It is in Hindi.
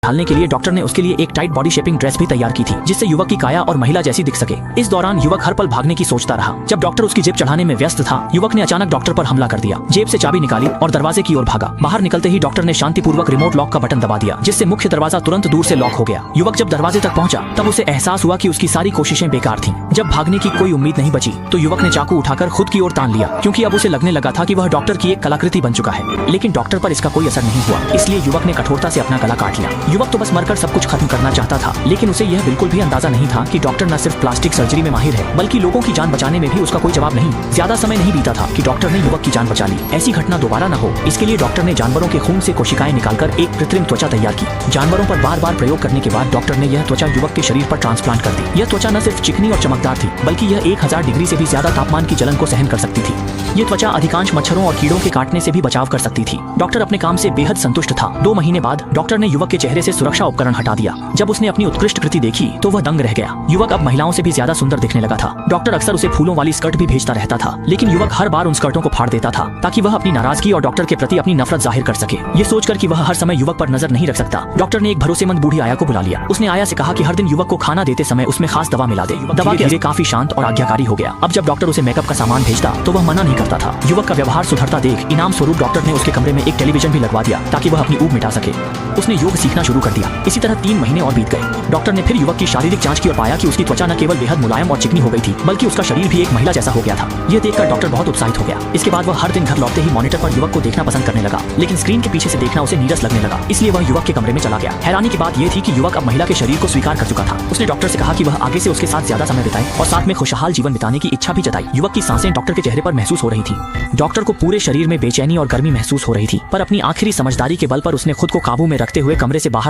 ढालने के लिए डॉक्टर ने उसके लिए एक टाइट बॉडी शेपिंग ड्रेस भी तैयार की थी, जिससे युवक की काया और महिला जैसी दिख सके। इस दौरान युवक हर पल भागने की सोचता रहा। जब डॉक्टर उसकी जेब चढ़ाने में व्यस्त था, युवक ने अचानक डॉक्टर पर हमला कर दिया। जेब से चाबी निकाली और दरवाजे की ओर भागा। बाहर निकलते ही डॉक्टर ने शांतिपूर्वक रिमोट लॉक का बटन दबा दिया, जिससे मुख्य दरवाजा तुरंत दूर से लॉक हो गया। युवक जब दरवाजे तक पहुंचा, तब उसे एहसास हुआ कि उसकी सारी कोशिशें बेकार थीं। जब भागने की कोई उम्मीद नहीं बची, तो युवक ने चाकू उठाकर खुद की ओर तान लिया, क्योंकि अब उसे लगने लगा था कि वह डॉक्टर की एक कलाकृति बन चुका है। लेकिन डॉक्टर पर इसका कोई असर नहीं हुआ, इसलिए युवक ने कठोरता से अपना गला काट लिया। युवक तो बस मरकर सब कुछ खत्म करना चाहता था, लेकिन उसे यह बिल्कुल भी अंदाजा नहीं था कि डॉक्टर न सिर्फ प्लास्टिक सर्जरी में माहिर है, बल्कि लोगों की जान बचाने में भी उसका कोई जवाब नहीं। ज्यादा समय नहीं बीता था कि डॉक्टर ने युवक की जान बचा ली। ऐसी घटना दोबारा न हो, इसके लिए डॉक्टर ने जानवरों के खून से कोशिकाएं निकालकर एक कृत्रिम त्वचा तैयार की। जानवरों पर बार बार प्रयोग करने के बाद डॉक्टर ने यह त्वचा युवक के शरीर पर ट्रांसप्लांट कर दी। यह त्वचा न सिर्फ चिकनी और चमकदार थी, बल्कि यह 1000 डिग्री से भी ज्यादा तापमान की जलन को सहन कर सकती थी। ये त्वचा अधिकांश मच्छरों और कीड़ों के काटने से भी बचाव कर सकती थी। डॉक्टर अपने काम से बेहद संतुष्ट था। 2 महीने बाद डॉक्टर ने युवक के चेहरे से सुरक्षा उपकरण हटा दिया। जब उसने अपनी उत्कृष्ट कृति देखी, तो वह दंग रह गया। युवक अब महिलाओं से भी ज्यादा सुंदर दिखने लगा था। डॉक्टर अक्सर उसे फूलों वाली स्कर्ट भी भेजता रहता था, लेकिन युवक हर बार उन स्कर्टों को फाड़ देता था, ताकि वह अपनी नाराजगी और डॉक्टर के प्रति अपनी नफरत जाहिर कर सके। ये सोचकर कि वह हर समय युवक पर नजर नहीं रख सकता, डॉक्टर ने एक भरोसेमंद बूढ़ी आया को बुला लिया। उसने आया से कहा कि हर दिन युवक को खाना देते समय उसमें खास दवा मिला दे। दवा के काफी शांत और आज्ञाकारी हो गया। अब जब डॉक्टर उसे मेकअप का सामान भेजता, तो वह मना नहीं करता था। युवक का व्यवहार सुधरता देख इनाम स्वरूप डॉक्टर ने उसके कमरे में एक टेलीविजन भी लगवा दिया, ताकि वह अपनी ऊब मिटा सके। उसने योग सीखना शुरू कर दिया। इसी तरह 3 महीने और बीत गए। डॉक्टर ने फिर युवक की शारीरिक जांच की और पाया कि उसकी त्वचा न केवल बेहद मुलायम और चिकनी हो गई थी, बल्कि उसका शरीर भी एक महिला जैसा हो गया था। यह देखकर डॉक्टर बहुत उत्साहित हो गया। इसके बाद वह हर दिन घर लौटते ही मॉनिटर पर युवक को देखना पसंद करने लगा, लेकिन स्क्रीन के पीछे से देखना उसे नीरस लगने लगा। इसलिए वह युवक के कमरे में चला गया। हैरानी की बात यह थी कि युवक अब महिला के शरीर को स्वीकार कर चुका था। उसने डॉक्टर से कहा कि वह आगे से उसके साथ ज्यादा समय बिताए और साथ में खुशहाल जीवन बिताने की इच्छा भी जताई। युवक की सांसें डॉक्टर के चेहरे पर महसूस हो रही थी। डॉक्टर को पूरे शरीर में बेचैनी और गर्मी महसूस हो रही थी, पर अपनी आखिरी समझदारी के बल पर उसने खुद को काबू में रखते हुए कमरे से बाहर